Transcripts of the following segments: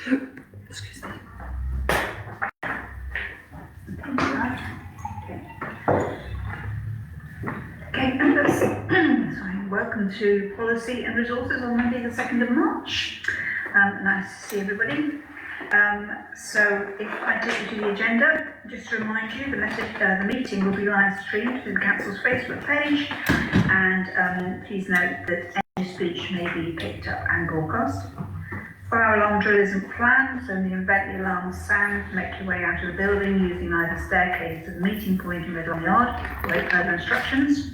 Excuse me. Okay, members, sorry, welcome to Policy and Resources on Monday the 2nd of March. Nice to see everybody. So if I take you to the agenda, just to remind you, the meeting will be live streamed through the Council's Facebook page, and please note that any speech may be picked up and broadcast. Fire alarm drill isn't planned, so in the event the alarms sound, make your way out of the building using either staircase to the meeting point in Redlawn Yard, wait further instructions.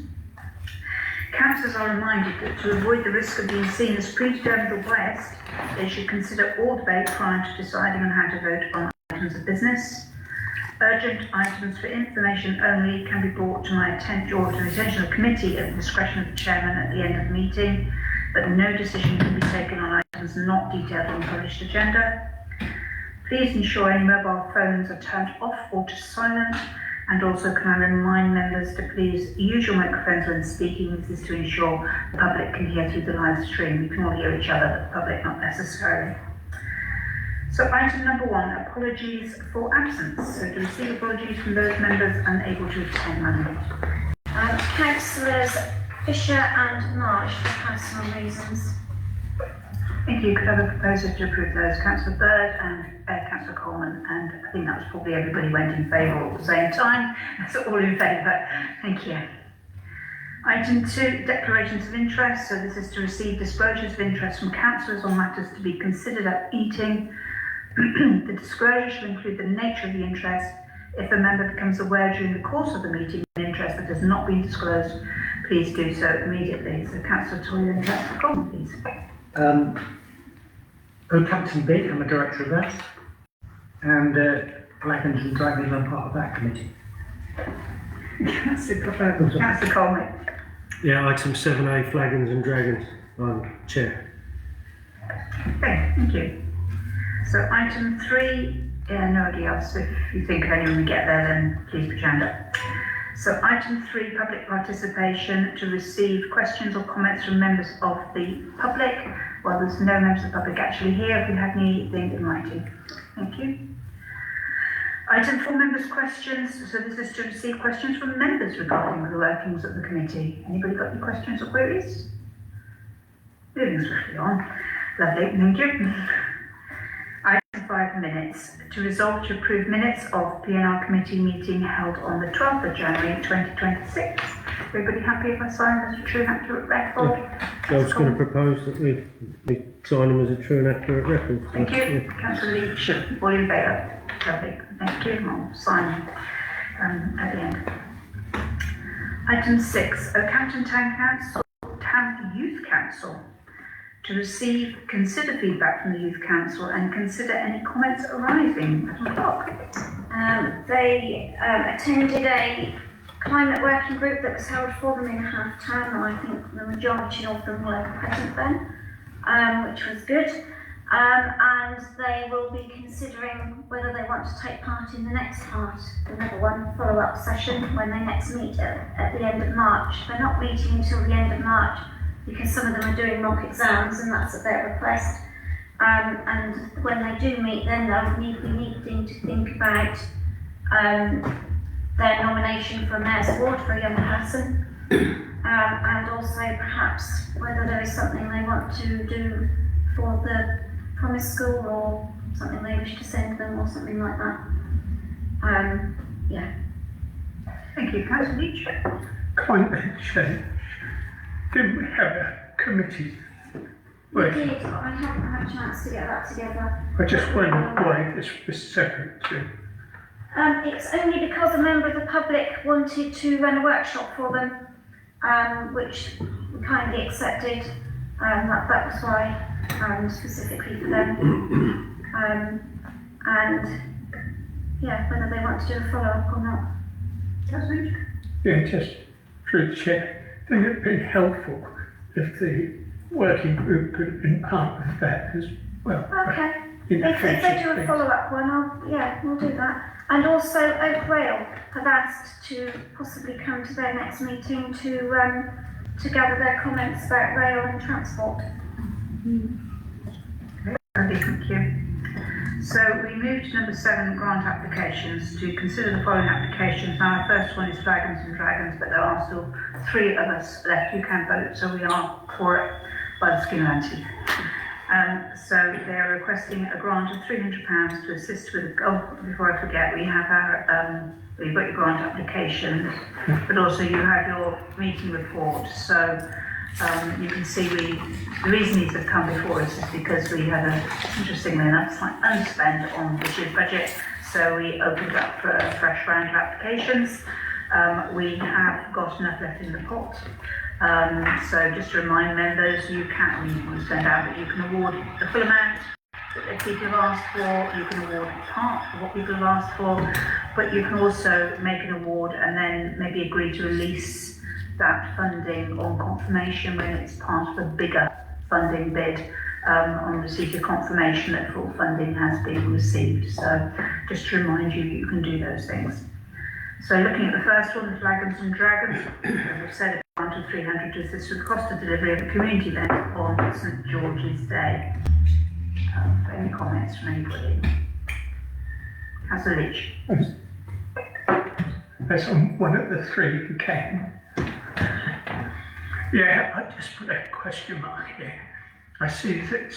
Councillors are reminded that to avoid the risk of being seen as predetermined or biased, they should consider all debate prior to deciding on how to vote on items of business. Urgent items for information only can be brought to my attention or to the attention of the committee at the discretion of the chairman at the end of the meeting, but no decision can be taken on items not detailed on the published agenda. Please ensure any mobile phones are turned off or to silent, and also can I remind members to please use your microphones when speaking. This is to ensure the public can hear through the live stream. We can all hear each other, but the public not necessarily. So item number 1, apologies for absence. So to receive apologies from those members unable to attend Monday. Councillors Fisher and Marsh for personal reasons. Thank you. Could I have a proposer to approve those? Councillor Bird and Councillor Coleman, and I think that was probably everybody went in favour all at the same time. So all in favour. Thank you. Item 2, declarations of interest. So this is to receive disclosures of interest from councillors on matters to be considered at meeting. The disclosure should include the nature of the interest. If a member becomes aware during the course of the meeting of an interest that has not been disclosed, please do so immediately. So Councillor Toyer and Councillor Coleman, please. Oakhampton Bid, I'm a director of that, and Blackens and Dragons, I'm part of that committee. Councillor Coleman. Yeah, item 7A, Flagons and Dragons. I'm chair. Okay, thank you. So item 3, nobody else. If you think of anyone we get there, then please put your hand up. So item 3, public participation, to receive questions or comments from members of the public. Well, there's no members of the public actually here. If you have anything in writing. Thank you. Item 4, members' questions. So this is to receive questions from members regarding the workings of the committee. Anybody got any questions or queries? Moving swiftly on. Lovely, thank you. Item 5, minutes. To resolve to approve minutes of P&R committee meeting held on the 12th of January 2026. Everybody happy if I sign as a true and accurate record? I was going to propose that we sign them as a true and accurate record. Thank you. Councillor Leach, all in favour? Lovely. Thank you. I'll sign at the end. Item 6, Oakhampton Town Youth Council. To receive, consider feedback from the Youth Council and consider any comments arising. They attended a climate working group that was held for them in half-term, and I think the majority of them were present then, which was good. And they will be considering whether they want to take part in the next part, another one, follow-up session, when they next meet at the end of March. They're not meeting until the end of March, because some of them are doing mock exams, and that's at their request. And when they do meet, then they'll be needing to think about their nomination for a Mayor's Award for a young person, and also perhaps whether there is something they want to do for the Promise School, or something they wish to send them, or something like that. Yeah. Thank you. Councillor Leach. Climate change. Didn't we have a committee? We did, but I haven't had a chance to get that together. I just wondered why this was separate too. It's only because a member of the public wanted to run a workshop for them, which we kindly accepted. That was why, specifically for them. And yeah, whether they want to do a follow-up or not. Councillor Leach. Yeah, just through the chair. I think it'd be helpful if the working group could have been part of that as well. Okay. If they do a follow-up one, we'll do that. And also Oak Rail have asked to possibly come to their next meeting to gather their comments about rail and transport. Okay, thank you. move to number 7, grant applications, to consider the following applications. Now, our first one is Flagons and Dragons, but there are still 3 of us left who can vote, so we are for it by the skin of our teeth. So they are requesting a grant of £300 to assist with, before I forget, we have our, you've got your grant application, but also you have your meeting report. So you can see the reason these have come before us is because we had interestingly enough, slight underspend on this year's budget. So we opened up for a fresh round of applications. We have got enough left in the pot. So just to remind members, you can send out that you can award the full amount that people have asked for, you can award part of what people have asked for, but you can also make an award and then maybe agree to release that funding on confirmation when it's part of a bigger funding bid on receipt of confirmation that full funding has been received. So just to remind you, you can do those things. So looking at the first one, the Flagons and Dragons, as I've said, a grant of 300 to assist with the cost of delivery of a community event on St George's Day. Any comments from anybody? Councillor Leach. As I'm one of the 3 who came. Yeah, I just put a question mark here. I see that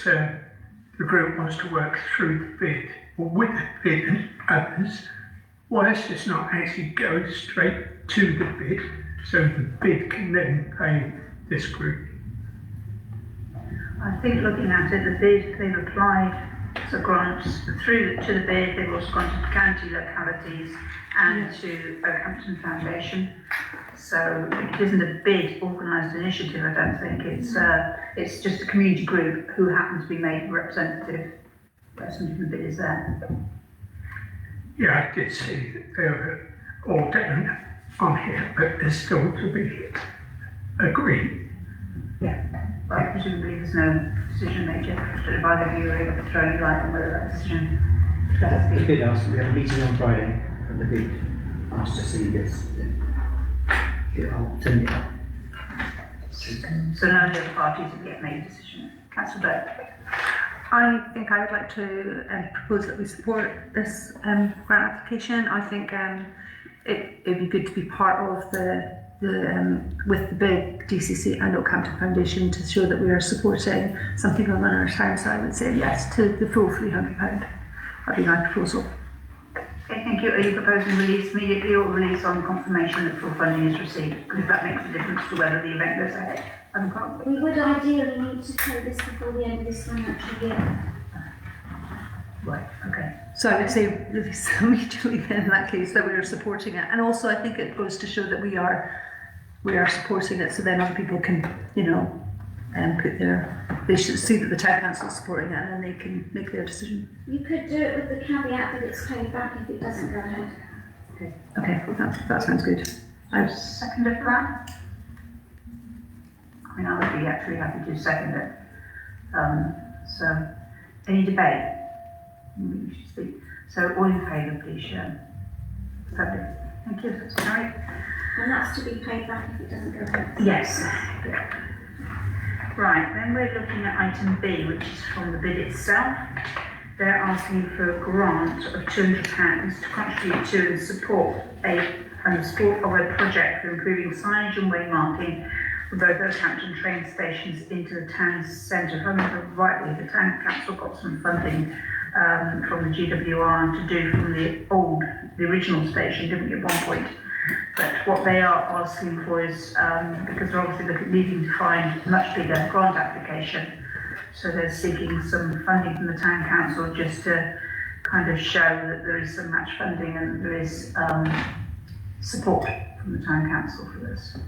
the group wants to work through the bid, or with the bid and others. Why does this not actually go straight to the bid, so the bid can then pay this group? I think looking at it, the bid, they've applied for grants through to the bid, they've also gone to county localities and to Oakhampton Foundation. So it isn't a bid organised initiative, I don't think. It's just a community group who happen to be made representative. Person who the bid is there. Yeah, I did see that they were all down on here, but there's still to be agreed. Yeah, but presumably there's no decision made yet. I don't know if either of you are able to throw any light on whether that decision has The been. bid asked, we have a meeting on Friday, and the bid asked to see this. I'll send it up. So none of the other parties have yet made a decision. Councillor Burke. I think I would like to propose that we support this grant application. I think it'd be good to be part of with the big DCC and Oakhampton Foundation to show that we are supporting something on our town. So I would say yes to the full £300. That'd be my proposal. Okay, thank you. Are you proposing release immediately or release on confirmation that full funding is received? Because that makes a difference to whether the event goes ahead. We would ideally need to pay this before the end of this financial year. Right, okay. So I would say release immediately then in that case that we are supporting it. And also I think it goes to show that we are supporting it, so then other people can, they should see that the town council is supporting it and then they can make their decision. You could do it with the caveat that it's paid back if it doesn't go ahead. Okay, that sounds good. Second of that? I mean, I would be actually happy to second it. So, any debate? You should speak. So, all in favour, please show. Lovely. Thank you. That's carried. And that's to be paid back if it doesn't go ahead. Yes. Right, then we're looking at item B, which is from the bid itself. They're asking for a grant of £200 to contribute to and support of a project for improving signage and waymarking for both Oakhampton train stations into the town centre. If I remember rightly, the town council got some funding from the GWR to do from the original station, didn't we, at one point? But what they are asking for is, because they're obviously needing to find a much bigger grant application, so they're seeking some funding from the town council just to kind of show that there is some match funding and there is support from the town council for this.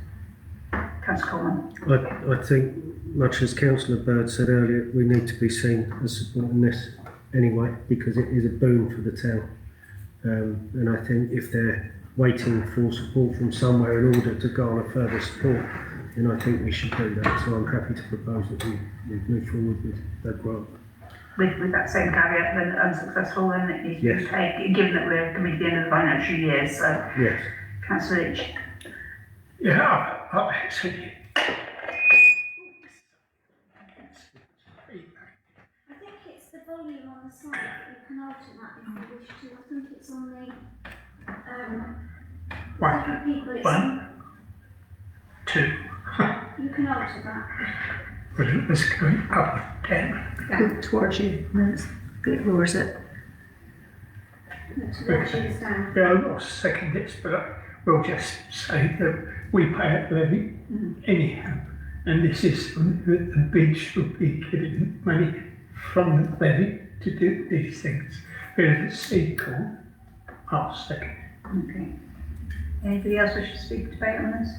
Councillor Coleman. I think, much as Councillor Bird said earlier, we need to be seen as supporting this anyway, because it is a boon for the town. And I think if they're waiting for support from somewhere in order to garner further support, then I think we should do that. So I'm happy to propose that we move forward with that grant. With that same caveat, when unsuccessful, then it needs to be paid, given that we're coming to the end of the financial year. So, yes. Councillor Leach. Yeah, I actually. I think it's the volume on the site, but you can alter that if you wish to. I think it's on the, One, different people, it's one. on, 2. you can alter that. Brilliant. Let's go up, down. Go towards you, and then it lowers it. Towards you is down. Yeah, I'll second this, but we'll just say that we pay a levy anyhow. And this is the bid should be getting money from the levy to do these things. But if it's sequel, I'll second. Okay. Anybody else wish to speak to debate on this?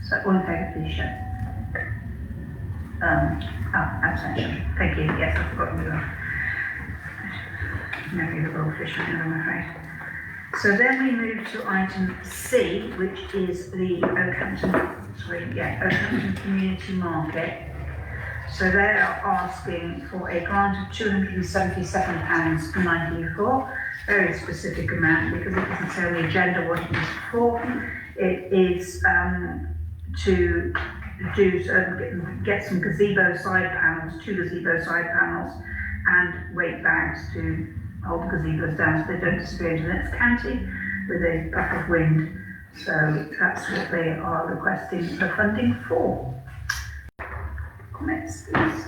So all in favour, please show. Abstention. Thank you. Yes, I've forgotten you are. No, you're the royal fisherman, I'm afraid. So then we move to item C, which is the Oakhampton Community Market. So they are asking for a grant of £277.94, very specific amount because it doesn't say on the agenda what it is for. It is to get some gazebo side panels, 2 gazebo side panels, and weight bags to hold the gazebos down so they don't disappear into the next county with a puff of wind. So that's what they are requesting the funding for. Comments, please.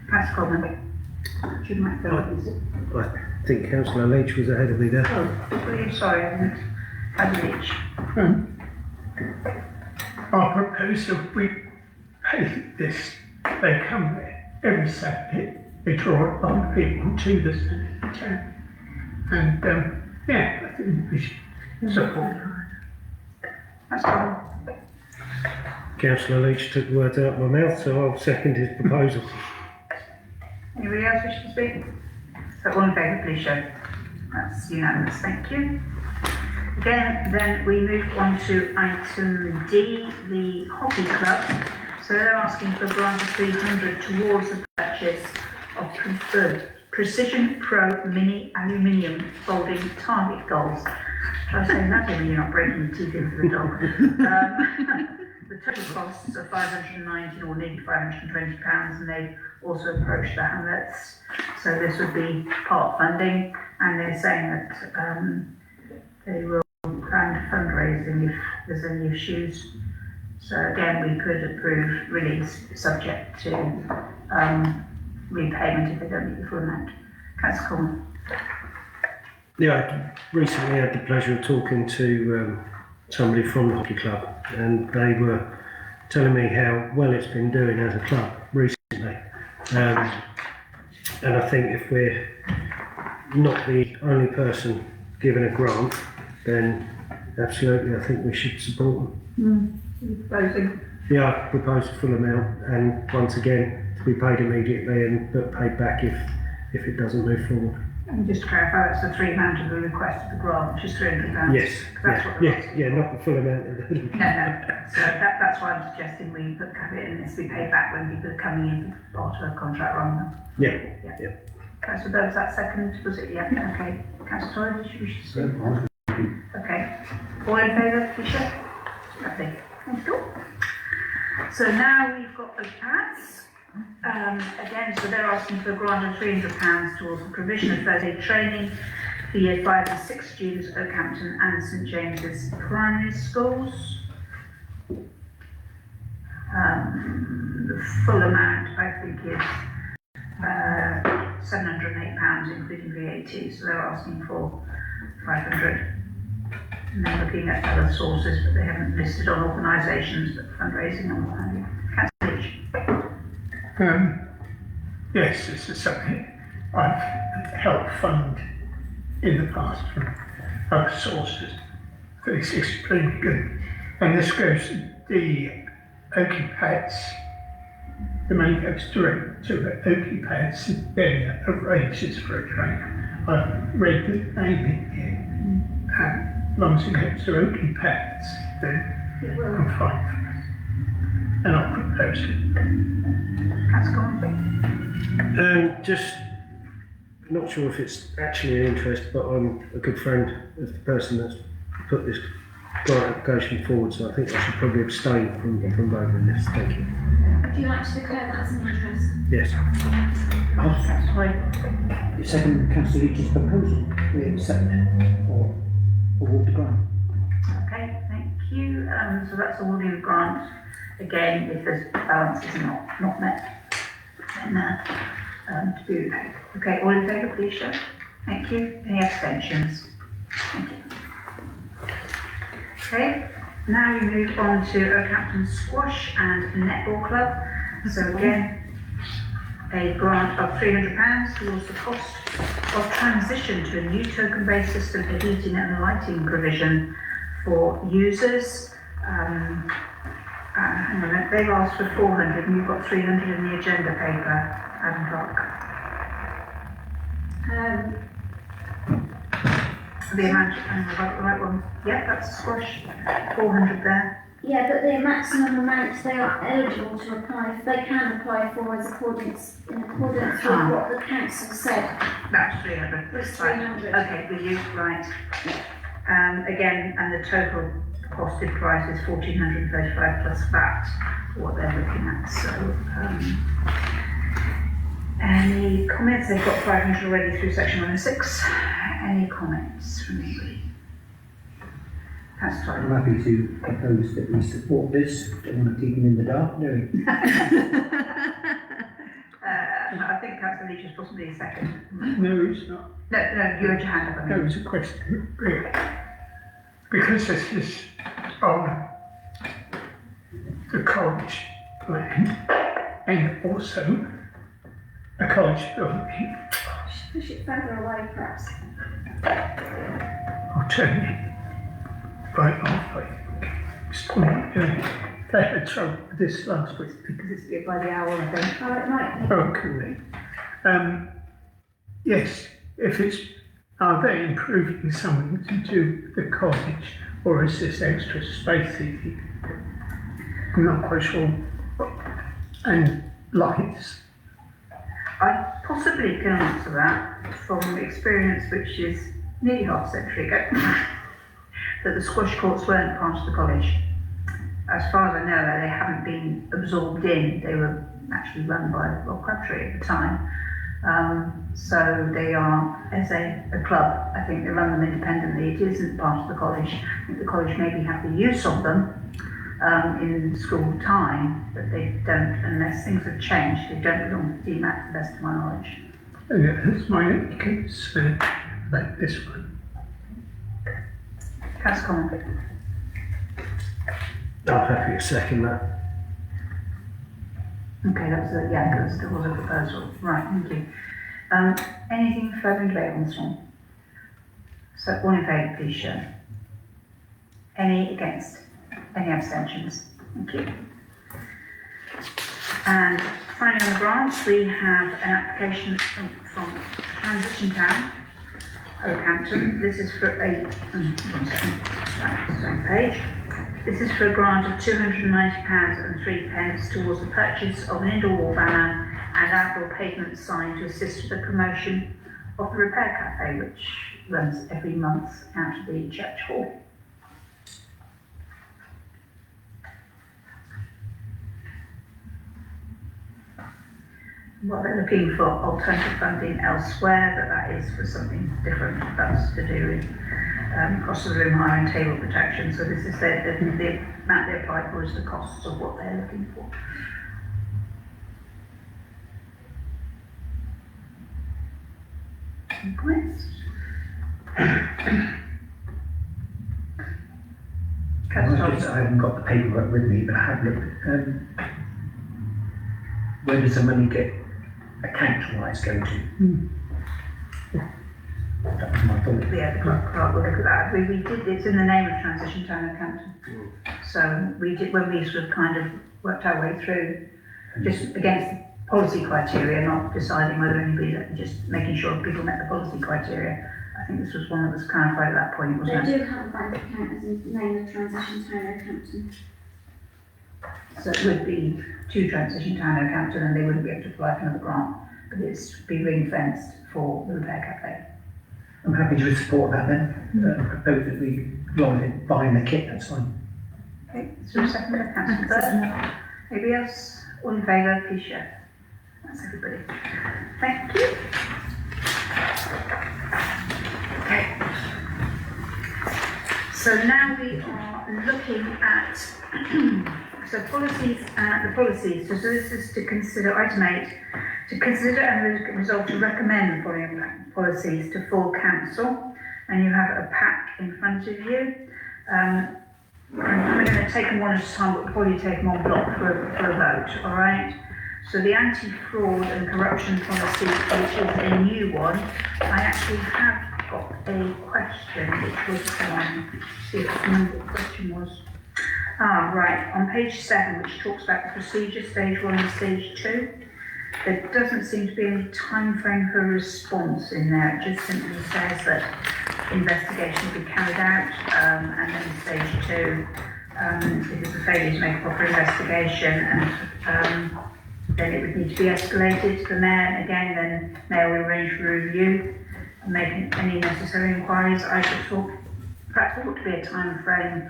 Councillor Coleman. Should my phone, please? I think Councillor Leach was ahead of me there. Oh, really sorry, I didn't. Leach. Our proposal, we pay this, they come there every Saturday, they draw a lot of people to the town. And I think we should support it. That's all. Councillor Leach took the words out of my mouth, so I'll second his proposal. Anybody else wish to speak? So all in favour, please show. That's unanimous, thank you. Again, then we move on to item D, the Hockey Club. So they're asking for a grant of 300 towards the purchase of Precision Pro Mini Aluminium Folding Target Goals. I was saying that when you're not breaking your teeth into the dog. The total costs are £590 or nearly £520, and they've also approached the Hamlets. So this would be part funding, and they're saying that they will plan fundraising if there's any issues. So again, we could approve release subject to repayment if they don't meet the full amount. Councillor Coleman. Yeah, I recently had the pleasure of talking to somebody from the hockey club, and they were telling me how well it's been doing as a club recently. And I think if we're not the only person given a grant, then absolutely I think we should support them. Closing. Yeah, I propose a full amount, and once again to be paid immediately but paid back if it doesn't move forward. And just to clarify, that's the 3 amount of the request of the grant, which is £300. Yes, That's what they're asking. not the full amount. No. So that's why I'm suggesting we put it in this, we pay back when people are coming in part of a contract rather than. Yeah. Councillor Burns, that second, was it? Yeah, okay. Councillor Torrey, did you wish to speak? Okay. All in favour, please show. Lovely. Thank you. So now we've got the pads. Again, so they're asking for a grant of £300 towards the provision of first aid training for year 5 and 6 students at Oakhampton and St James's primary schools. The full amount, I think, is £708, including VAT, so they're asking for 500. And then looking at other sources, but they haven't listed on organisations, but fundraising on what have you. Councillor Leach. Yes, this is something I've helped fund in the past from other sources. It's extremely good. And this goes to the Oaky Pads. The money goes direct to the Oaky Pads. Then arranges for a trainer. I've read the name in here. And as long as it goes to Oaky Pads, then I'm fine for it. And I'll propose it. That's gone. Just not sure if it's actually an interest, but I'm a good friend of the person that's put this grant application forward, so I think I should probably abstain from voting this. Thank you. Do you like to declare that as an interest? Yes. That's fine. Second councillor Leach's proposal, we accept or award the grant. Okay, thank you. So that's awarding the grant. Again, if the balance is not met, then to be repaid. Okay, all in favour, please show. Thank you. Any abstentions? Thank you. Okay, now we move on to Oakhampton Squash and Netball Club. So again, a grant of £300 towards the cost of transition to a new token-based system for heating and lighting provision for users. Hang on a minute, they've asked for 400 and you've got 300 in the agenda paper, Adam Clark. The amount, the right one. Yeah, that's squash. 400 there. Yeah, but the maximum amount they are eligible to apply, they can apply for is in accordance with what the council said. That's 300. It's Right. 300. Okay, with you, right. Again, and the total costed price is 1,435 plus VAT, what they're looking at. So, any comments? They've got 500 already through section 106. Any comments from anybody? That's fine. I'm happy to propose that we support this. Don't want to keep them in the dark, no. I think Councillor Leach is possibly a second. No, it's not. No, you had your hand up. I There mean. was a question. Because this is on the college land and also a college building, Push it further away, perhaps. I'll turn it right off. They had trouble with this last week. Because it's by the hour, I think. Oh, it might be. Oh, could be. Yes, if it's, are they improving something to do with the college, or is this extra space heating? I'm not quite sure. And lights. I possibly can answer that from experience, which is nearly half a century ago, that the squash courts weren't part of the college. As far as I know, they haven't been absorbed in. They were actually run by Rob Crabtree at the time. So they are, as a club, I think they run them independently. It isn't part of the college. I think the college maybe have the use of them in school time, but they don't, unless things have changed. They don't belong to DMAT, to the best of my knowledge. That's my concern about this one. Councillor Common. I'm happy to second that. Okay, that was there was a proposal. Right, thank you. Anything further in debate on this one? So, all in favour, please show. Any against? Any abstentions? Thank you. And finally on the grants, we have an application from Transition Town, Oakhampton. This is for one second, that's the same page. This is for a grant of £290.03 towards the purchase of an indoor wall banner and outdoor pavement sign to assist with the promotion of the Repair Cafe, which runs every month out of the church hall. Well, they're looking for alternative funding elsewhere, but that is for something different. That's to do with cost of room hire and table protection. So this is the amount they apply for is the costs of what they're looking for. Any comments? I haven't got the paperwork with me, but I have looked. Where does the money get account-wise go to? That was my thought. Yeah, the clerk will look at that. We did, it's in the name of Transition Town Oakhampton. So we did, when we sort of kind of worked our way through, just against the policy criteria, not deciding whether anybody, just making sure people met the policy criteria. I think this was one that was clarified at that point, They wasn't it? do have a bank account as in the name of Transition Town Oakhampton. So it would be to Transition Town Oakhampton and they wouldn't be able to apply for another grant, but it's be ring fenced for the Repair Cafe. I'm happy to support that then. Propose that we join it, buying the kit, that's fine. Okay, so second by Councillor Bird. Anybody else All in favour, please show. That's everybody. Thank you. Okay. So now we are looking at so policies, the policies. So this is to consider item 8, to consider and resolve to recommend the following policies to full council, and you have a pack in front of you. I'm going to take them one at a time, but we'll probably take them en bloc for a vote. All right. So the anti-fraud and corruption policy, which is a new one, I actually have got a question, which was see if I remember what the question was. Right, on page 7, which talks about the procedure, stage 1 and stage 2, there doesn't seem to be any time frame for response in there. It just simply says that investigation will be carried out, and then stage 2, if it's a failure to make a proper investigation, and then it would need to be escalated to the mayor, and again, then mayor will arrange for review and make any necessary inquiries. I should talk, perhaps there ought to be a time frame.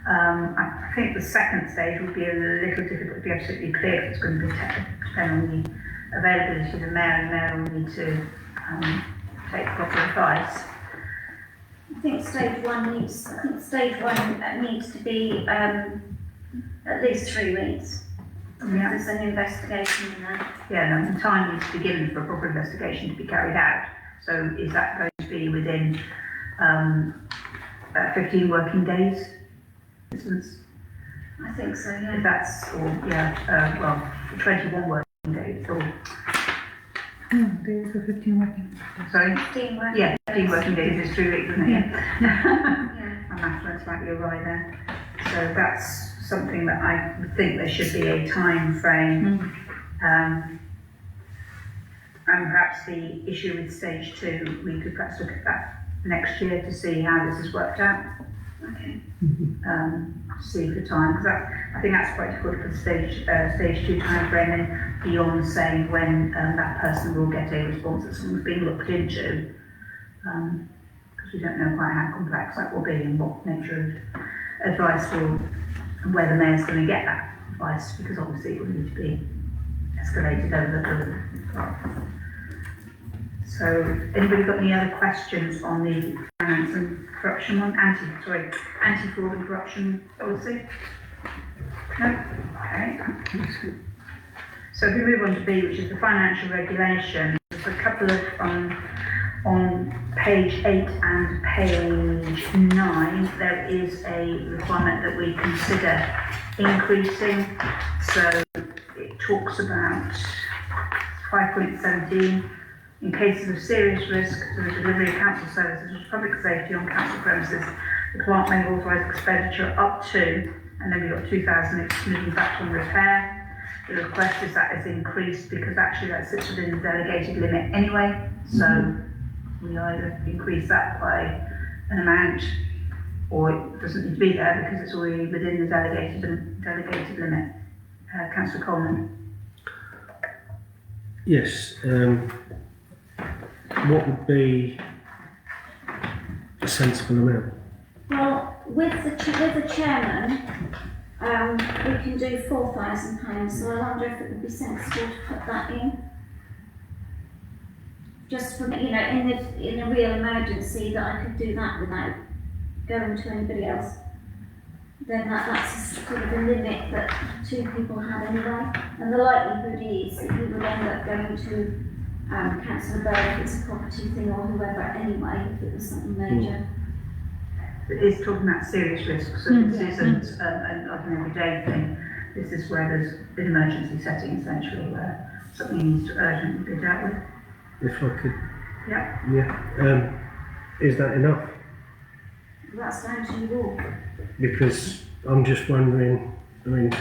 I think the second stage would be a little difficult to be absolutely clear, if it's going to be depend on the availability of the mayor, and the mayor will need to take proper advice. I think stage one needs to be at least 3 weeks. Yeah. There's an investigation in there. Yeah, no, the time needs to be given for a proper investigation to be carried out. So is that going to be within 15 working days, for instance? I think so, If yeah. that's, or well, 21 working days, or, Days for 15 working. sorry? 15 working Yeah, 15 days. working days is 3 weeks, isn't it? Yeah. Yeah. My maths went slightly awry there. So that's something that I would think there should be a time frame. And perhaps the issue with stage 2, we could perhaps look at that next year to see how this has worked out. Okay. See for time, because I think that's quite difficult for the stage 2 time frame, and beyond saying when that person will get a response that someone's being looked into, because we don't know quite how complex that will be and what nature of advice will, and where the mayor's going to get that advice, because obviously it will need to be escalated over the. So, anybody got any other questions on the finance and corruption one? Anti-fraud and corruption policy? No? Okay. So if we move on to B, which is the financial regulation, there's a couple of, on page 8 and page 9, there is a requirement that we consider increasing. So it talks about 5.17, in cases of serious risk to the delivery of council services or public safety on council premises, the clerk may authorise expenditure up to, and then we've got 2,000 excluding VAT on repair. The request is that is increased because actually that sits within the delegated limit anyway, so we either increase that by an amount or it doesn't need to be there because it's already within the delegated limit. Councillor Coleman. Yes. What would be a sensible amount? Well, with the chairman, we can do £4,000, so I wonder if it would be sensible to put that in. Just for, in a real emergency that I could do that without going to anybody else. Then that's sort of a limit that 2 people have anyway. And the likelihood is that you would end up going to Councillor Bird if it's a property thing or whoever anyway, if it was something major. It is talking about serious risks, so this isn't like an everyday thing. This is where there's an emergency setting essentially where something needs to urgently be dealt with. If I could. Yeah. Yeah. Is that enough? That's down to you all. Because I'm just wondering, I mean,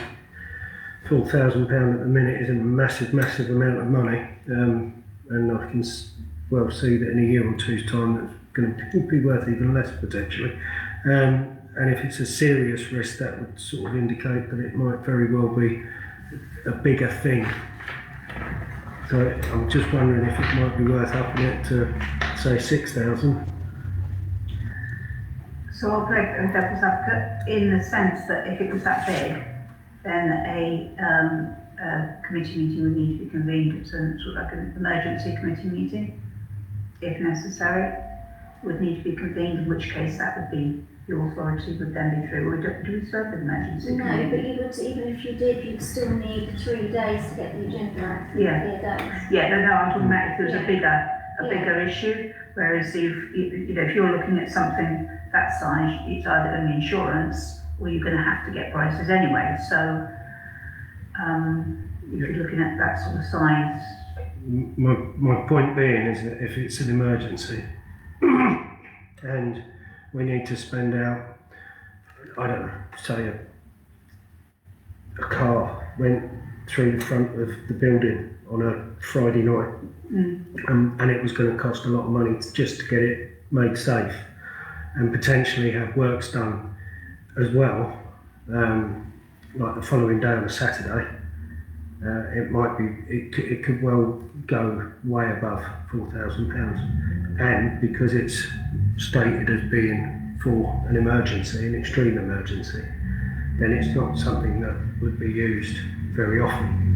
£4,000 at the minute is a massive amount of money, and I can well see that in a year or two's time that's going to be worth even less potentially. And if it's a serious risk, that would sort of indicate that it might very well be a bigger thing. So I'm just wondering if it might be worth upping it to, say, 6,000. So I'll play devil's advocate in the sense that if it was that big, then committee meeting would need to be convened, so sort of like an emergency committee meeting, if necessary, would need to be convened, in which case that would be, the authority would then be through. Or do we serve an emergency No, committee? but you would, even if you did, you'd still need 3 days to get the agenda out. Yeah. 3 days. Yeah, no, I'm talking about if there's a Yeah. bigger issue, whereas if you're looking at something that size, it's either going to be insurance or you're going to have to get prices anyway. So, if you're looking at that sort of size, My point being is that if it's an emergency and we need to spend out, I don't know, say a car went through the front of the building on a Friday night, and it was going to cost a lot of money just to get it made safe and potentially have works done as well, like the following day on a Saturday. It could well go way above £4,000, and because it's stated as being for an emergency, an extreme emergency, then it's not something that would be used very often.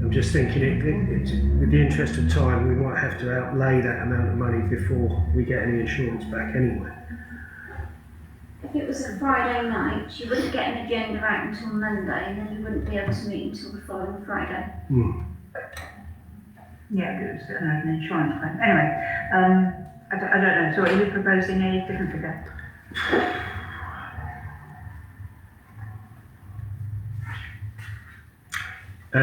I'm just thinking, with the interest of time, we might have to outlay that amount of money before we get any insurance back anyway. If it was a Friday night, you wouldn't get an agenda out until Monday, and then you wouldn't be able to meet until the following Friday. yeah, it was an insurance claim. Anyway, I don't know. So are you proposing a different figure? I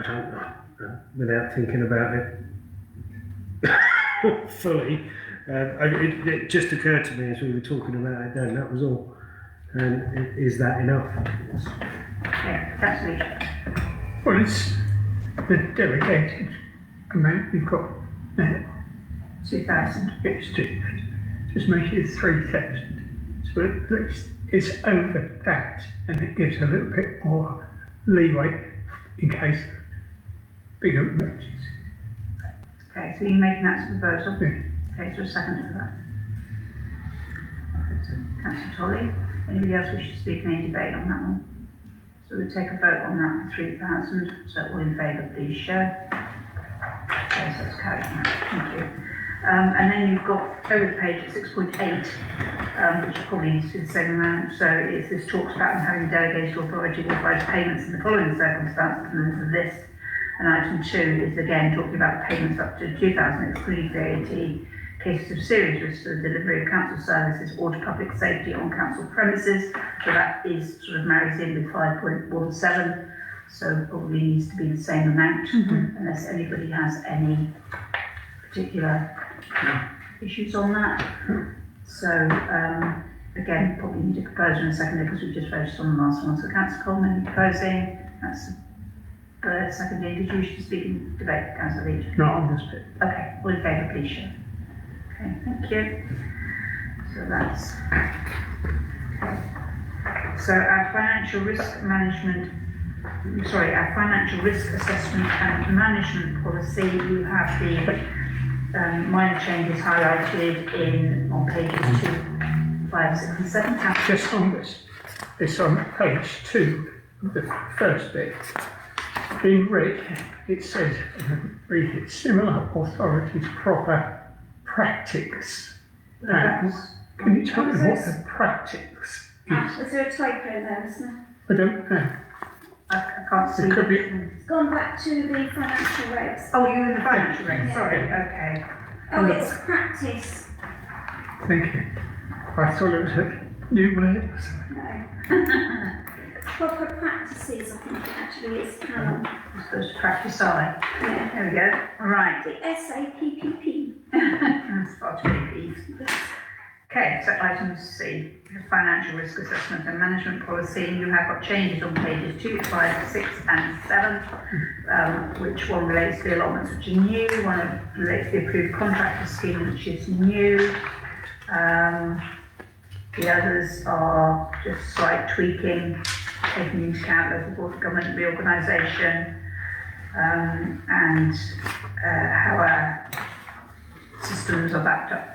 don't know, without thinking about it fully. It just occurred to me as we were talking about it then, that was all. And is that enough? Yeah, that's it. Well, it's the delegated amount we've got now. 2,000. It's just make it 3,000. So it's over that, and it gives a little bit more leeway in case of bigger emergencies. Okay, so you're making that proposal? Yeah. Okay, so a second for that. Councillor Tolley. Anybody else wish to speak in any debate on that one? So we'll take a vote on that for 3,000. So all in favour, please show. Okay, so it's carried. Thank you. And then you've got over the page at 6.8, which probably needs to be the same amount. So this talks about having delegated authority to authorize payments in the following circumstances, and there's a list. And item 2 is again talking about payments up to 2,000 excluding VAT, cases of serious risk to the delivery of council services or to public safety on council premises. So that is sort of marries in with 5.17. So probably needs to be the same amount, unless anybody has any particular issues on that. So again, probably need a proposer in a second because we just voted on the last one. So Councillor Coleman proposing. That's the second. Did you wish to speak in debate, Councillor Leach? Not on this bit. Okay, all in favour, please show. Okay, thank you. So that's so our financial risk management. Sorry, our financial risk assessment and management policy. You have the minor changes highlighted on pages 2, 5, 6, and 7. Just on this, it's on page 2 of the first bit. In red, it says, read it, similar authorities proper practice. Can you tell me what the practice is? Is there a typo there, isn't there? I don't know. I can't see. It could be. It's gone back to the financial regs. Oh, you're in the financial rate. Yeah. Sorry. Okay. Oh, it's practice. Thank you. I thought it was a new word or something. No. Proper practices, I think it actually is. You're supposed to practice I. Yeah. There we go. Right. The SAPPP. That's part of it. Okay, so item C, financial risk assessment and management policy. You have got changes on pages 2, 5, 6, and 7. Which one relates to the allotments, which are new. One relates to the approved contractor scheme, which is new. The others are just slight tweaking, taking into account local board of government reorganisation, and how our systems are backed up.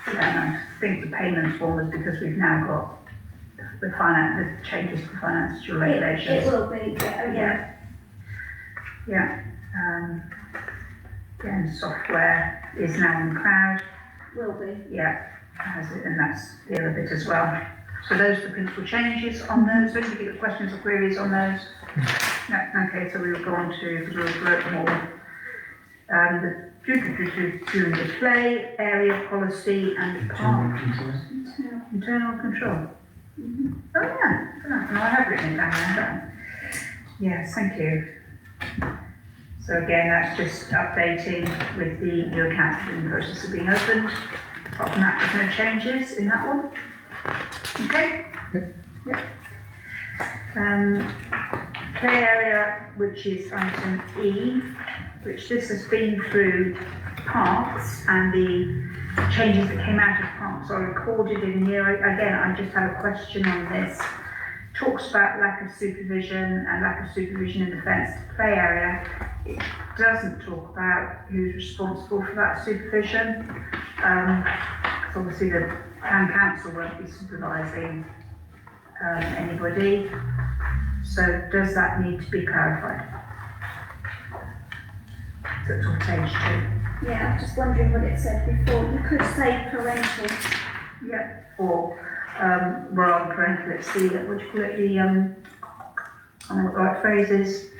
And and I think the payments one was because we've now got the changes to financial regulations. It will be, yeah. Yeah. Again, software is now in cloud. Will be. Yeah, has it, and that's the other bit as well. So those are the principal changes on those. So if you get questions or queries on those? No, okay, so we will go on to, because we'll work more. The display, area policy and park. Internal control. Oh yeah, no, I have written it down there. Yes, thank you. So again, that's just updating with the new account in the process of being opened. Apart from that, there's no changes in that one. Okay? Yep. Play area, which is item E, which this has been through parks, and the changes that came out of parks are recorded in here. Again, I just have a question on this. Talks about lack of supervision and lack of supervision in the fenced play area. It doesn't talk about who's responsible for that supervision. Because obviously the town council won't be supervising anybody. So does that need to be clarified? That's on page 2. Yeah, I'm just wondering what it said before. You could say parental. Yeah. Or well, parental, let's see, what do you call it, the, I don't know what the right phrase is.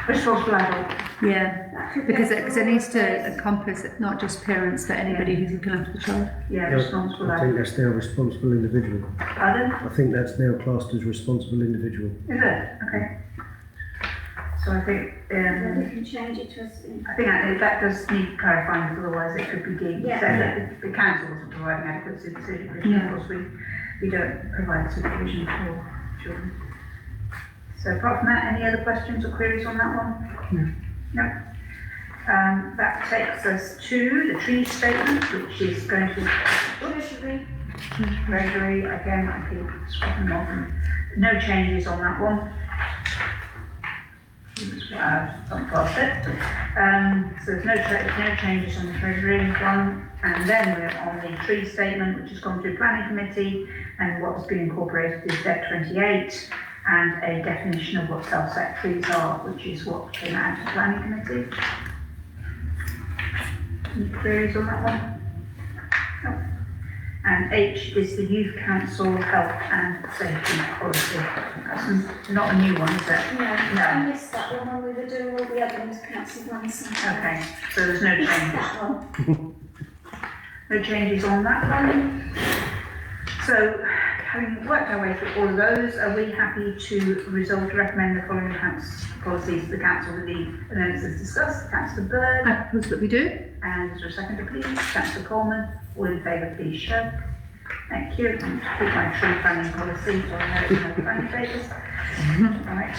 Responsible adult. Yeah, because it needs to encompass not just parents, but anybody who's looking after the child. Yeah, Yeah, responsible I think adult. that's now responsible individual. Pardon? I think that's now classed as responsible individual. Is it? Okay. So I think, Then you can change it to a. I think that does need clarifying, because otherwise it could be deemed, Yeah. so that the council wasn't providing adequate supervision. Yeah. Of course, we don't provide supervision for children. So apart from that, any other questions or queries on that one? No. That takes us to the tree statement, which is going to be Treasury. Again, I keep swapping off, and no changes on that one. Not past it. So there's no changes on the Treasury one. And then we're on the tree statement, which has gone through planning committee, and what's been incorporated is DEC 28 and a definition of what self-set trees are, which is what came out of planning committee. Any queries on that one? No. And H is the Youth Council Health and Safety Policy. That's not a new one, is it? No, I missed that one when we were doing all the other ones, council ones. Okay, so there's no changes. That one. No changes on that one. So, having worked our way through all of those, are we happy to resolve to recommend the following policies to the council with the amendments as discussed? Councillor Bird, I propose that we do. and is there a seconder, please? Councillor Coleman, all in favour, please show. Thank you. I'm to keep my tree planning policy, so I know it's my planning papers. Right.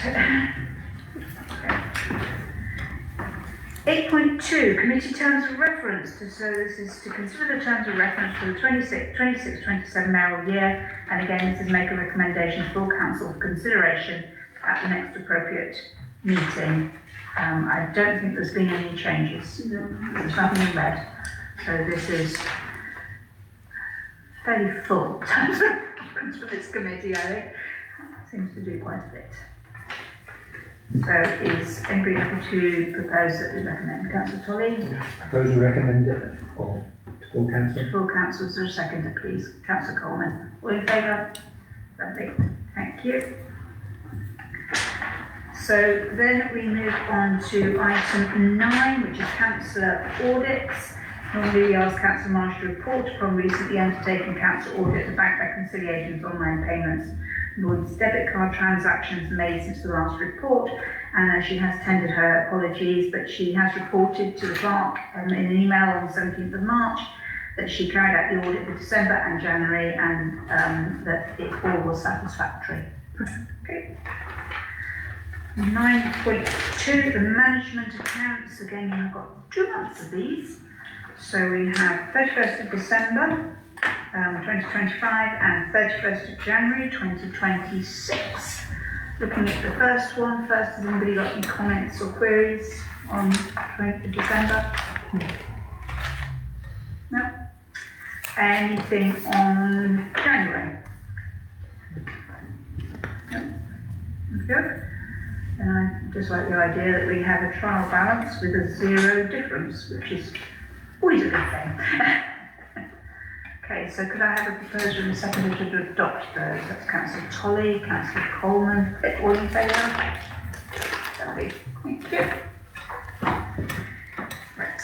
Okay. 8.2, committee terms of reference. So this is to consider the terms of reference for the 26-27 mayoral year, and again this is make a recommendation for council for consideration at the next appropriate meeting. I don't think there's been any changes. There's nothing in red. So this is fairly full terms of reference for this committee, I think. Seems to do quite a bit. So is anybody happy to propose that we recommend? Councillor Tolley? Propose to recommend it or to full council. Full council, is there a seconder, please? Councillor Coleman. All in favour? Lovely. Thank you. So then we move on to item 9, which is councillor audits. Normally we ask Councillor Marsh to report upon recently undertaken council audit of bank reconciliations, online payments, Lloyd's debit card transactions made since the last report, and she has tendered her apologies, but she has reported to the clerk in an email on the 17th of March that she carried out the audit for December and January, and that it all was satisfactory. Okay. 9.2, the management accounts. Again, you've got 2 months of these. So we have 31st of December 2025 and 31st of January 2026. Looking at the first one, has anybody got any comments or queries on 20th of December? Anything on January? No. Good. And I just like the idea that we have a trial balance with a zero difference, which is always a good thing. Okay, so could I have a proposal and a second to adopt those? That's Councillor Tolley, Councillor Coleman, all in favour? Lovely, thank you. Right.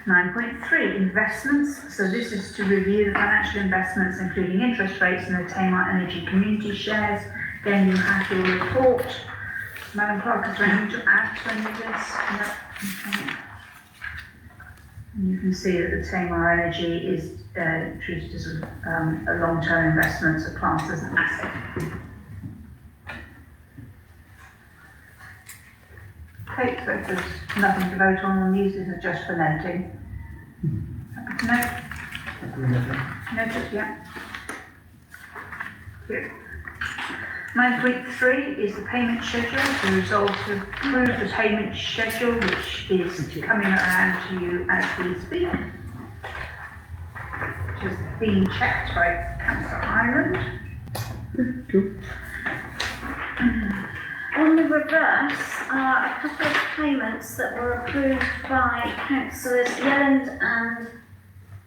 9.3, investments. So this is to review the financial investments, including interest rates and the Tamar Energy Community shares. Again, you have your report. Madam Clerk, is there anything to add to any of this? No. Okay. And you can see that the Tamar Energy is treated as a long-term investment, so classed as an asset. Okay, so if there's nothing to vote on these, these are just for noting. Happy to note? Noted, yeah. Good. 9.3 is the payment schedule. The result to approve the payment schedule, which is coming around to you as we speak. Which is being checked by Councillor Ireland. On the reverse are a couple of payments that were approved by councillors Yelland and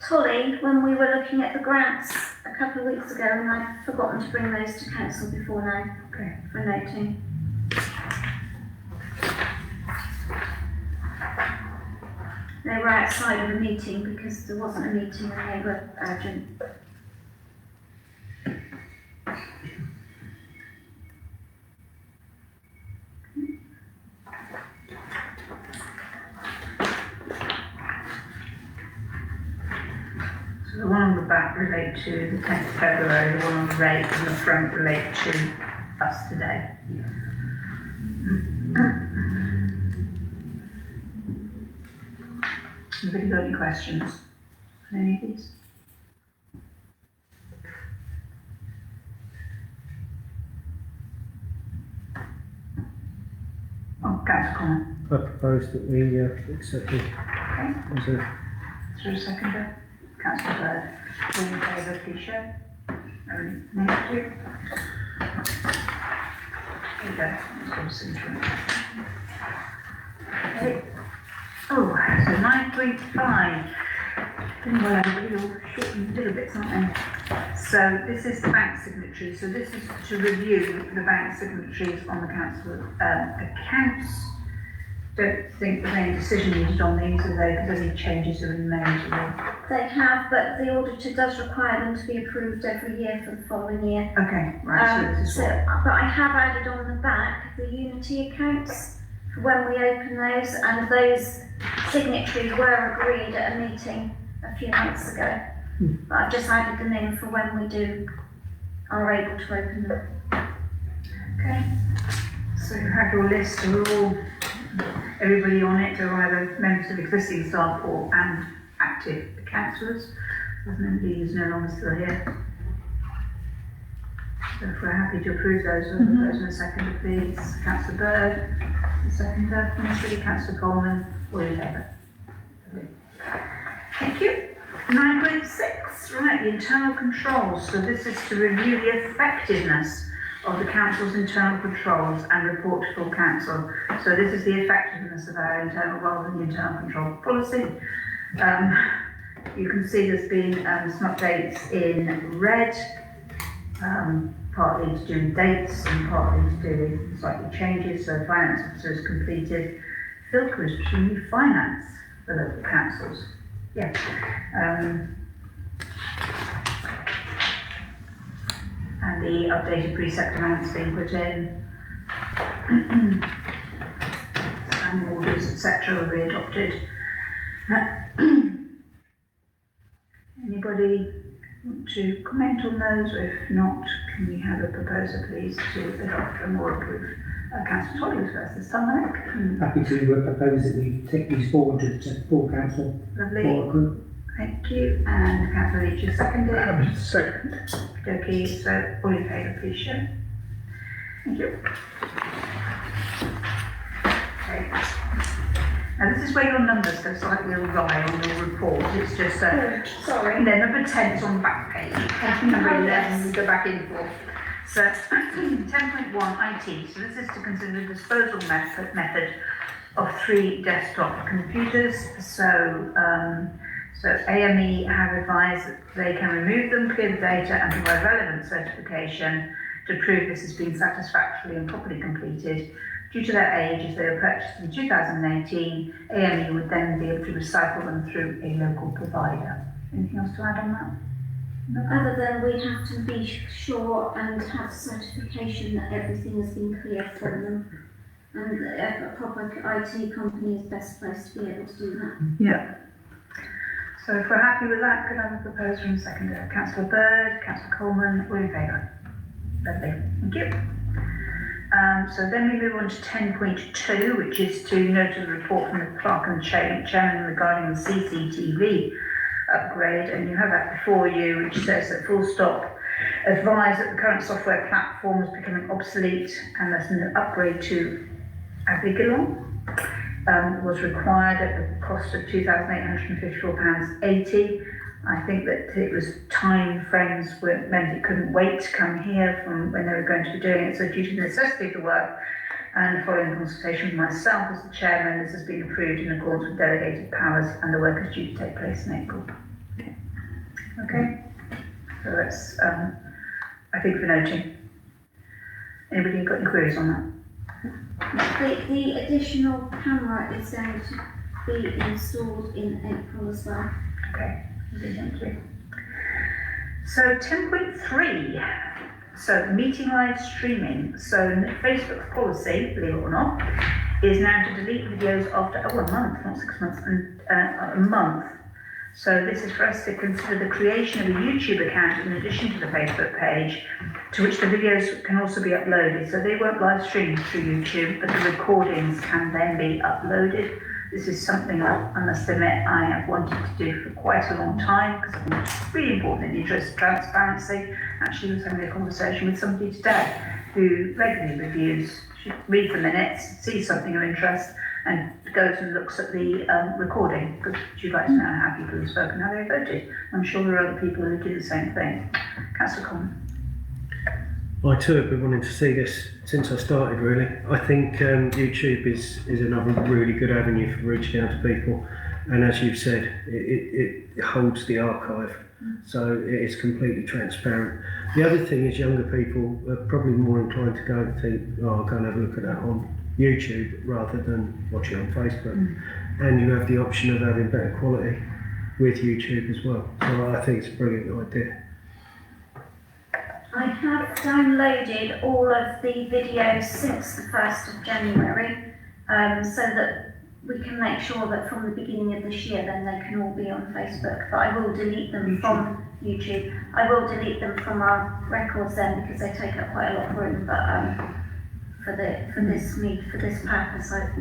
Tolley when we were looking at the grants a couple of weeks ago, and I've forgotten to bring those to council before now for noting. They were outside of the meeting because there wasn't a meeting and they were urgent. So the one on the back relate to the 10th of February, the one on the right and the front relate to us today. Anybody got any questions on any of these? Oh, Councillor Coleman. I propose that we accept it Okay. as a Is there a seconder? Councillor Bird. All in favour, please show. Thank you. Here you go. Let's go to signature. Okay. Oh, so 9.5. Well, everybody all shortened little bits, aren't they? So this is the bank signatories. So this is to review the bank signatories on the council accounts. Don't think there's any decision needed on these, are they? Because any changes are being made. They have, but the auditor does require them to be approved every year for the following year. Okay, right. So this is what. But I have added on the back the Unity accounts for when we open those, and those signatories were agreed at a meeting a few months ago. But I've just added them in for when we are able to open them. Okay. So you have your list of all, everybody on it are either members of existing staff or and active councillors. There's nobody who's no longer still here. So if we're happy to approve those, we'll put those in a second, please. Councillor Bird, the seconder, Ministry, Councillor Coleman, all in favour. Thank you. 9.6, right, the internal controls. So this is to review the effectiveness of the council's internal controls and report to full council. So this is the effectiveness of our internal, rather than the internal control policy. You can see there's been some updates in red, partly to do with dates and partly to do with slightly changes. So finance officer has completed filter is presumably finance for local councils. Yeah. And the updated precept amounts being put in. And orders, etc. will be adopted. Anybody want to comment on those? If not, can we have a proposer please to adopt them or approve? Councillor Tolley first this time, I think. Happy to propose that we take these forward to full council Lovely. for approval. Thank you. And Councillor Leach is seconded. Second. Okay, so all in favour, please show. Thank you. Okay. Now this is where your numbers go slightly awry on your report. It's just Sorry. and then number 10 is on the back page. Number 11 we go back in for. So 10.1 IT. So this is to consider the disposal method of 3 desktop computers. So AME have advised that they can remove them, clear the data, and provide relevant certification to prove this has been satisfactorily and properly completed. Due to their age, if they were purchased in 2018, AME would then be able to recycle them through a local provider. Anything else to add on that? No? Other than we have to be sure and have certification that everything has been cleared from them. And a proper IT company is best placed to be able to do that. Yeah. So if we're happy with that, could I have a proposer and seconder? Councillor Bird, Councillor Coleman, all in favour? Lovely, thank you. So then we move on to 10.2, which is to note the report from the clerk and chairman regarding the CCTV upgrade, and you have that before you, which says that full stop advise that the current software platform is becoming obsolete and that an upgrade to Avigilon was required at the cost of £2,854.80. I think that it was time frames meant it couldn't wait to come here from when they were going to be doing it. So due to the necessity of the work and following consultation with myself as the chairman, this has been approved in accordance with delegated powers and the work is due to take place in April. Okay, so that's, I think, for noting. Anybody got any queries on that? The additional camera is going to be installed in April as well. Okay, thank you. So 10.3, so meeting live streaming. So Facebook's policy, believe it or not, is now to delete videos after a month, not 6 months, and a month. So this is for us to consider the creation of a YouTube account in addition to the Facebook page, to which the videos can also be uploaded. So they won't live stream through YouTube, but the recordings can then be uploaded. This is something that I must admit I have wanted to do for quite a long time because I think it's really important in the interest of transparency. Actually, I was having a conversation with somebody today who regularly reviews, she reads the minutes, sees something of interest, and goes and looks at the recording because she'd like to know how people have spoken, how they voted. I'm sure there are other people who do the same thing. Councillor Coleman. I too have been wanting to see this since I started, really. I think YouTube is another really good avenue for reaching out to people, and as you've said, it holds the archive, so it is completely transparent. The other thing is younger people are probably more inclined to go and think, oh, I'll go and have a look at that on YouTube rather than watch it on Facebook. And you have the option of having better quality with YouTube as well. So I think it's a brilliant idea. I have downloaded all of the videos since the 1st of January, so that we can make sure that from the beginning of this year then they can all be on Facebook, but I will delete them from YouTube. I will delete them from our records then because they take up quite a lot of room, but for this purpose I've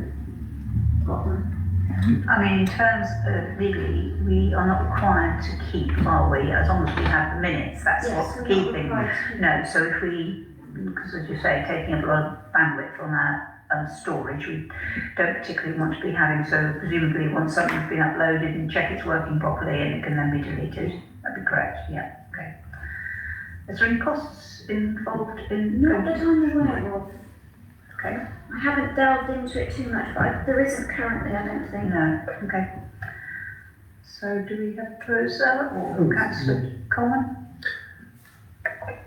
got them. I mean, in terms of legally, we are not required to keep, are we? As long as we have the minutes, that's Yes, what's we're not keeping. required to keep. No, so if we, because as you say, taking up a lot of bandwidth on our storage, we don't particularly want to be having, so presumably once something's been uploaded and check it's working properly and it can then be deleted. That'd be correct, yeah, okay. Is there any costs involved in? Not that I'm aware of. Okay. I haven't delved into it too much, but there isn't currently, I don't think. No, okay. So do we have a proposer or Councillor Coleman?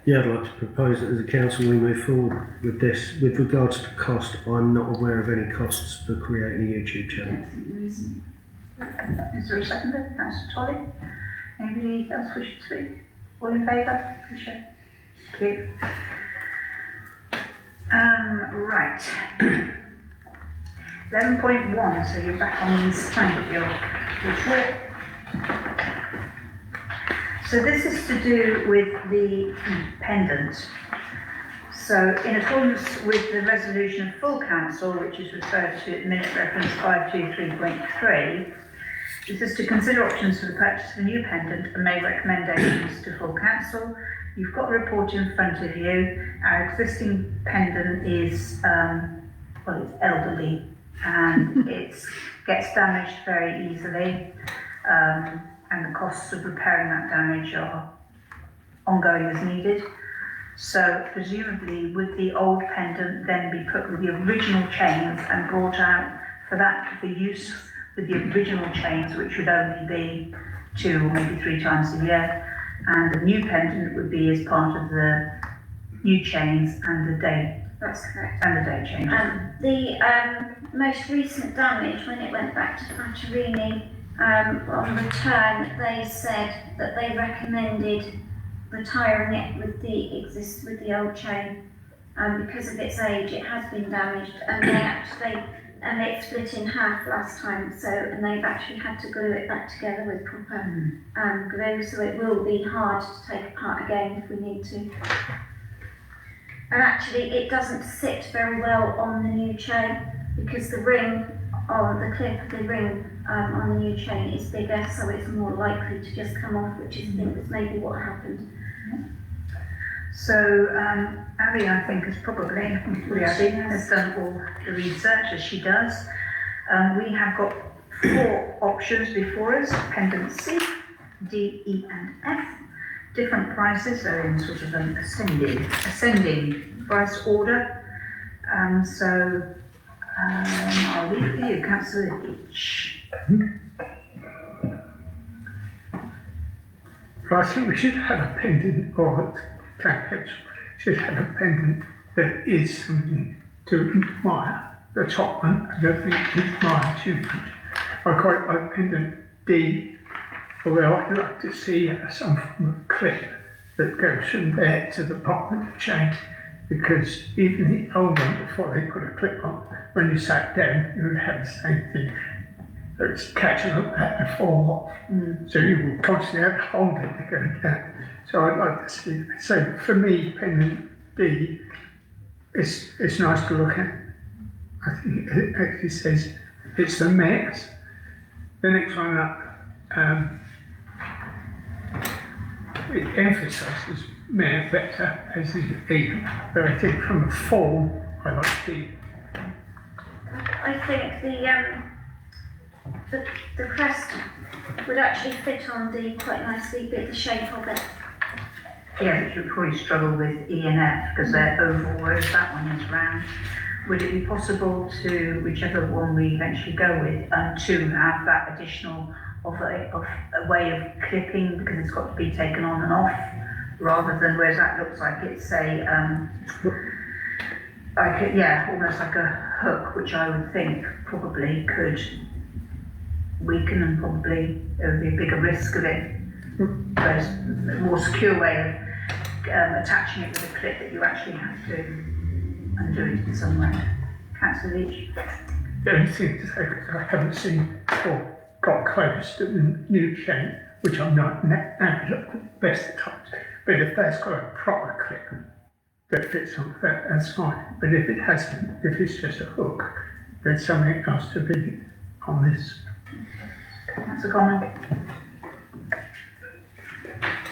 Yeah, I'd like to propose that as a council we move forward with this. With regards to cost, I'm not aware of any costs for creating a YouTube I channel. don't think there isn't. Is there a seconder? Councillor Tolley? Anybody else wish to speak? All in favour? Appreciate it. Thank you. Right. 11.1, so you're back on the side of your report. So this is to do with the pendant. So in accordance with the resolution of full council, which is referred to at minute reference 523.3, this is to consider options for the purchase of a new pendant and make recommendations to full council. You've got a report in front of you. Our existing pendant is, well, it's elderly and it's gets damaged very easily, and the costs of repairing that damage are ongoing as needed. So presumably would the old pendant then be put with the original chains and brought out for that for use with the original chains, which would only be 2 or maybe 3 times a year, and the new pendant would be as part of the new chains and the day That's correct. changes. The most recent damage, when it went back to Fattorini, on return, they said that they recommended retiring it with the old chain, because of its age. It has been damaged, and it split in half last time. So, and they've actually had to glue it back together with proper glue. So it will be hard to take apart again if we need to. And actually, it doesn't sit very well on the new chain because the ring on the clip of the ring on the new chain is bigger, so it's more likely to just come off, which is, I think, was maybe what happened. So Abby, I think, has probably, Abby has done all the research as she does. We have got 4 options before us: pendant C, D, E, and F. Different prices, so in sort of an ascending price order. I'll leave it for you, Councillor Leach. I think we should have a pendant, or perhaps should have a pendant that is something to admire. The top one, I don't think it's admire too much. I quite like pendant D, although I'd like to see some form of clip that goes from there to the bottom of the chain, because even the old one, before they put a clip on, when you sat down, you would have the same thing. So it's catching up that and fall off. So you will constantly have to hold it to go down. So I'd like to see. So for me, pendant B, it's nice to look at. I think it actually says it's the mess. The next one up, it emphasises mare better as is E, but I think from a form, I like D. I think the crest would actually fit on D quite nicely, but the shape of it. Yeah, but you'd probably struggle with E and F because they're oval, whereas that one is round. Would it be possible to, whichever one we eventually go with, to have that additional of a way of clipping, because it's got to be taken on and off, rather than, whereas that looks like it's almost like a hook, which I would think probably could weaken, and probably there would be a bigger risk of it. Whereas a more secure way of attaching it with a clip that you actually have to undo it in some way. Councillor Leach. The only thing to say is I haven't seen or got close to the new chain, which I'm not now at the best of times. But if that's got a proper clip that fits on that, that's fine. But if it hasn't, if it's just a hook, there's something else to be on this. Councillor Coleman.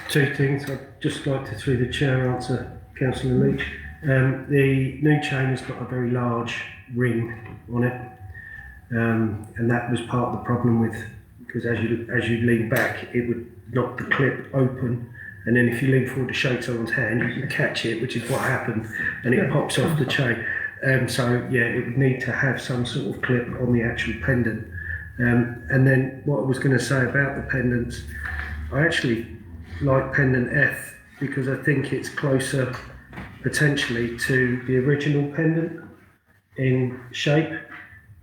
2 things. I'd just like to, through the chair, answer Councillor Leach. The new chain has got a very large ring on it, and that was part of the problem with, because as you lean back, it would knock the clip open, and then if you lean forward to shake someone's hand, you can catch it, which is what happened, and it pops off the chain. So yeah, it would need to have some sort of clip on the actual pendant. And then what I was going to say about the pendants, I actually like pendant F because I think it's closer potentially to the original pendant in shape,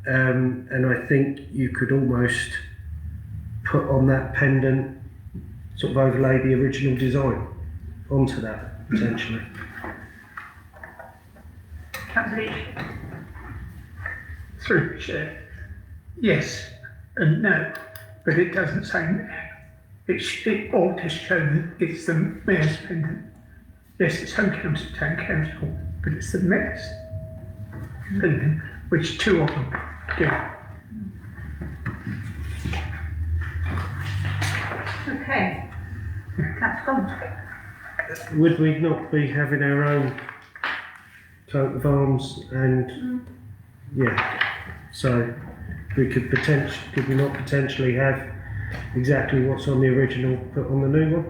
and I think you could almost put on that pendant, sort of overlay the original design onto that potentially. Councillor Leach. Through the chair, yes and no, but it doesn't say mare. It ought to show that it's the mayor's pendant. Yes, it's home council, town council, but it's the mayor's pendant, which 2 of them do. Okay. Councillor Coleman. Would we not be having our own coat of arms and yeah, so could we not potentially have exactly what's on the original put on the new one?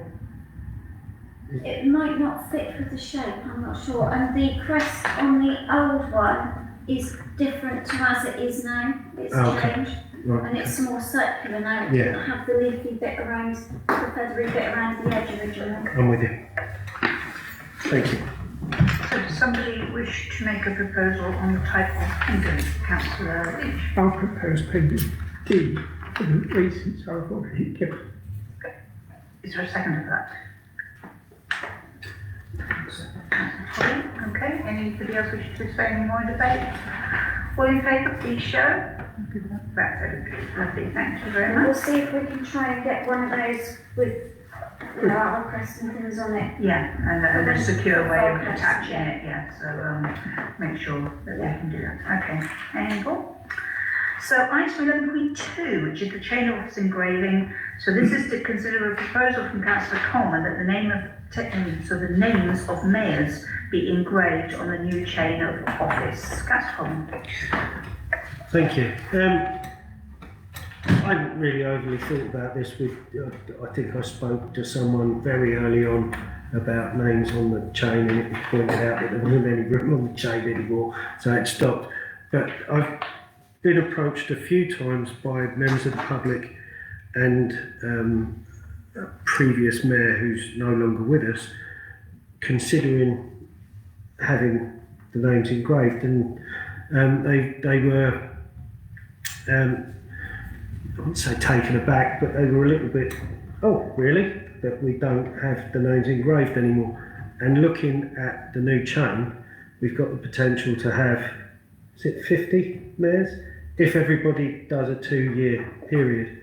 It might not fit with the shape, I'm not sure. And the crest on the old one is different to as it is now. It's Okay. changed. Right. And it's more circular now. It Yeah. doesn't have the leafy bit around, the feathery bit around the edge originally. I'm with you. Thank you. So does somebody wish to make a proposal on the type of pendant, councillor Leach? I'll propose pendant D for the reasons I've already given. Is there a second to that? Okay, anybody else wish to say any more in debate? All in favour, please show. That's it, lovely, thank you very And we'll much. see if we can try and get one of those with, our crest and things on it. Yeah, and a secure way of attaching it, yeah, so make sure that we can do that. Okay, any more? So item 11.2, which is the chain of office engraving. So this is to consider a proposal from Councillor Coleman that the the names of mayors be engraved on the new chain of office. Councillor Coleman. Thank you. I haven't really overly thought about this. I think I spoke to someone very early on about names on the chain, and it was pointed out that there wasn't any room on the chain anymore, so it stopped. But I've been approached a few times by members of the public and a previous mayor who's no longer with us, considering having the names engraved, and they were. I wouldn't say taken aback, but they were a little bit, oh, really? That we don't have the names engraved anymore. And looking at the new chain, we've got the potential to have, is it 50 mayors? If everybody does a 2-year period.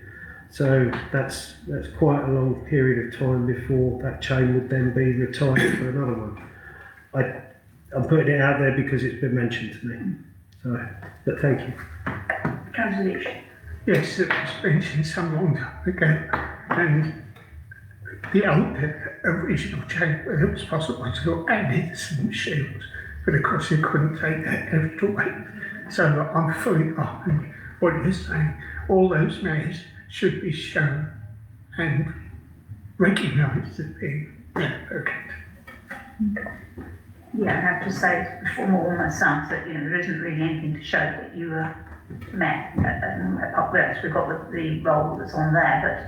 So that's quite a long period of time before that chain would then be retired for another one. I'm putting it out there because it's been mentioned to me. So, but thank you. Councillor Leach. Yes, it was mentioned some long time ago, and the original chain, whether it was possible to add in some shields, but of course you couldn't take that extra weight. So I'm fully behind what you're saying. All those mayors should be shown and recognised as being applicant. Yeah, I have to say from all myself that there isn't really anything to show that you were met. Yes, we've got the role that's on there, but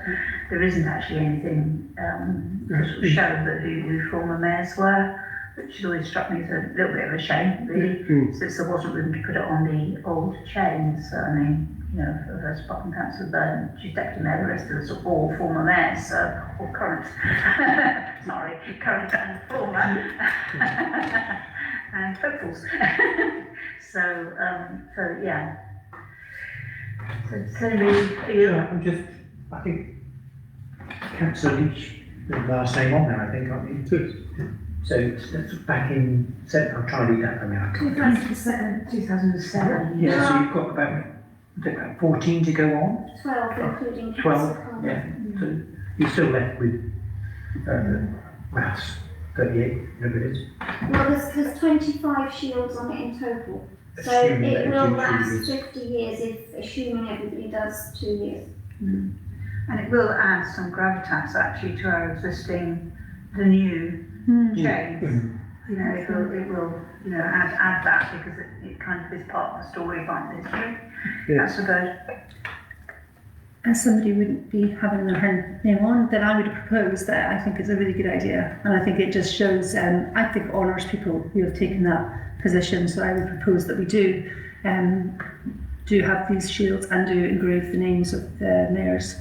there isn't actually anything to show that who former mayors were, which has always struck me as a little bit of a shame, really, since there wasn't room to put it on the old chain. So I mean, first apart from Councillor Byrne, she's deputy mayor, the rest of us are all former mayors, or current, sorry, current and former, and hopefuls. So yeah. So I think Councillor Leach, the last name on there, I think, aren't you? So that's back in, I'm trying to read that from out. 2007. Yeah, so you've got about 14 to go on? 12, including 12, Councillor yeah. Coleman. So you're still left with, well, 38, whatever it is. Well, there's 25 shields on it in total. So Assuming it that will it's last included. 50 years if, assuming everybody does 2 years. And it will add some gravitas actually to our existing, the new chains. It will add that because it kind of is part of the story about this. That's a good. As somebody wouldn't be having her name on, then I would propose that I think it's a really good idea. And I think it just shows, I think honours people who have taken that position. So I would propose that we do have these shields and do engrave the names of the mayors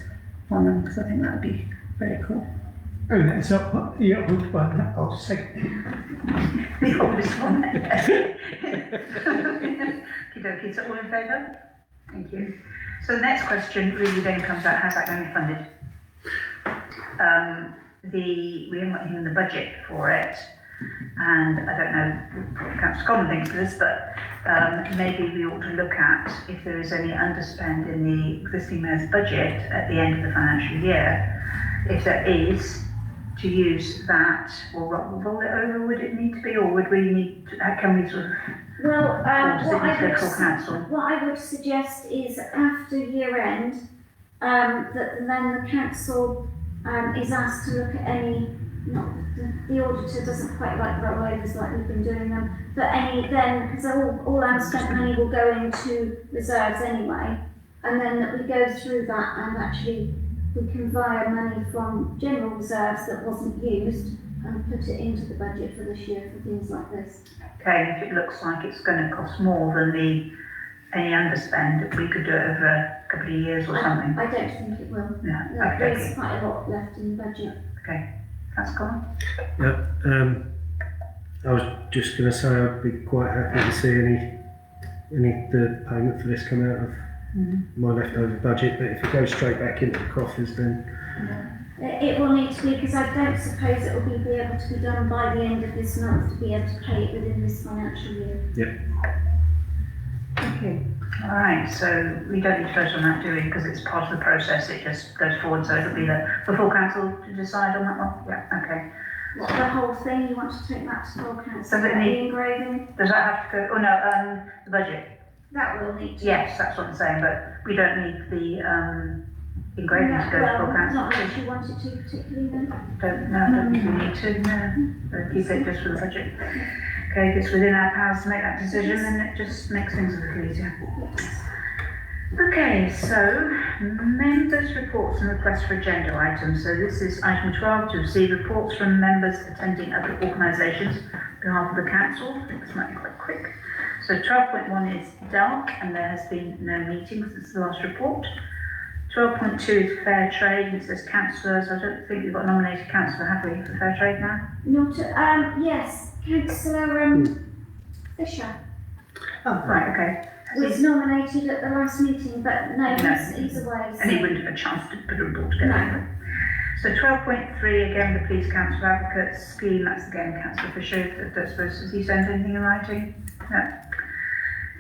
on them, because I think that would be very cool. And that's up the old one, I'll second The oldest one. Okey-dokey, so all in favour? Thank you. So the next question really then comes out, how's that going to be funded? We haven't got anything in the budget for it, and I don't know what Councillor Coleman thinks of this, but maybe we ought to look at if there is any underspend in the existing mayor's budget at the end of the financial year. If there is, to use that, or roll it over, would it need to be, or would we need to, can we sort of Well, Or does it what need to go I full would, council? what I would suggest is after year end, that then the council, is asked to look at any, not, the auditor doesn't quite like rollovers like we've been doing them, but any then, because all unspent money will go into reserves anyway, and then that we go through that and actually we can via money from general reserves that wasn't used and put it into the budget for this year for things like this. Okay, if it looks like it's going to cost more than any underspend, we could do it over a couple of years or something. I don't think it will. Yeah, No, okay, there's quite a lot left in the budget. okay. That's gone. Yeah, I was just going to say I'd be quite happy to see the payment for this come out of my leftover budget, but if it goes straight back into the coffers, then It will need to be, because I don't suppose it will be able to be done by the end of this month to be able to pay it within this financial year. Okay. All right, so we don't need to vote on that, do we? Because it's part of the process, it just goes forward, so it'll be the full council to decide on that one? Yeah, okay. What, the whole thing, you want to take that to full council, So that the need- engraving? Does that have to go, oh no, the budget? That will need to. Yes, that's what I'm saying, but we don't need the engraving to go to full Well, council. not unless you want it to particularly then. Don't think we need to, no. We'll keep it just for the budget. Okay, if it's within our powers to make that decision, then it just makes things a little easier. Okay, so members' reports and requests for agenda items. So this is item 12, to receive reports from members attending other organisations on behalf of the council. I think this might be quite quick. So 12.1 is dark and there has been no meeting since the last report. 12.2 is fair trade, and it says councillors. I don't think we've got a nominated councillor, have we, for fair trade now? Not, yes, Councillor, Fisher Oh, right, okay. was nominated at the last meeting, but no, he's away. And he so- wouldn't have a chance to put a report together. So 12.3, again, the Police Council Advocates Scheme, that's again Councillor Fisher. I don't suppose, has he sent anything in writing? No.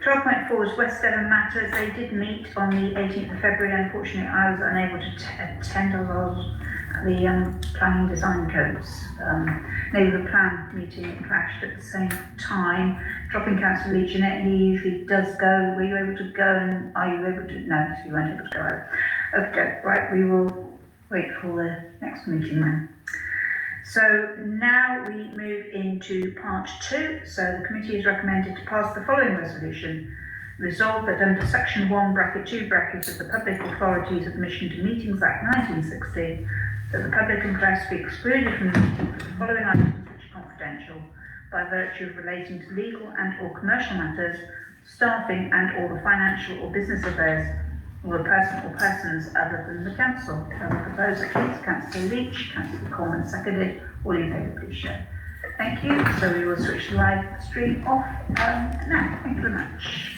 12.4 is West Devon Matters. They did meet on the 18th of February. Unfortunately, I was unable to attend. I was at the planning design codes. Neighbourhood plan meeting clashed at the same time. Dropping Councillor Leach in it, he usually does go. Were you able to go and are you able to? No, so you weren't able to go. Okay, right, we will wait for the next meeting then. So now we move into part 2. So the committee is recommended to pass the following resolution. Resolved that under section 1 bracket 2 brackets of the Public Authorities Admission to Meetings Act 1960, that the public and press be excluded from the meeting for the following items which are confidential by virtue of relating to legal and or commercial matters, staffing and or the financial or business affairs or a person or persons other than the council. So the proposer is Councillor Leach, Councillor Coleman seconded. All in favour, please show. Thank you. So we will switch the live stream off now. Thank you very much.